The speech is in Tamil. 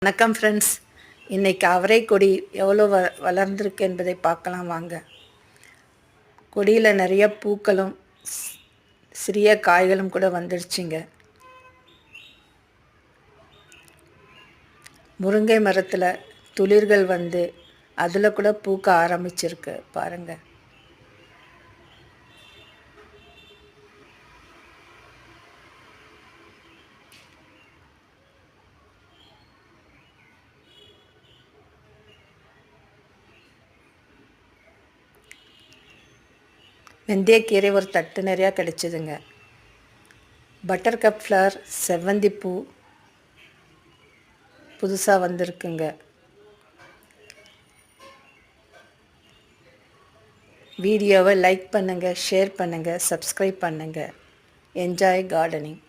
வணக்கம் ஃப்ரெண்ட்ஸ். இன்றைக்கி அவரை கொடி எவ்வளோ வளர்ந்துருக்கு என்பதை பார்க்கலாம் வாங்க. கொடியில் நிறைய பூக்களும் சிறிய காய்களும் கூட வந்துடுச்சுங்க. முருங்கை மரத்தில் துளிர்கள் வந்து அதில் கூட பூக்க ஆரம்பிச்சிருக்கு பாருங்கள். வெந்தயக்கீரை ஒரு தட்டு நிறையா கிடச்சிதுங்க. பட்டர்கப் ஃப்ளவர், செவ்வந்திப்பூ புதுசாக வந்திருக்குங்க. வீடியோவை லைக் பண்ணுங்கள், ஷேர் பண்ணுங்கள், சப்ஸ்கிரைப் பண்ணுங்கள். Enjoy gardening.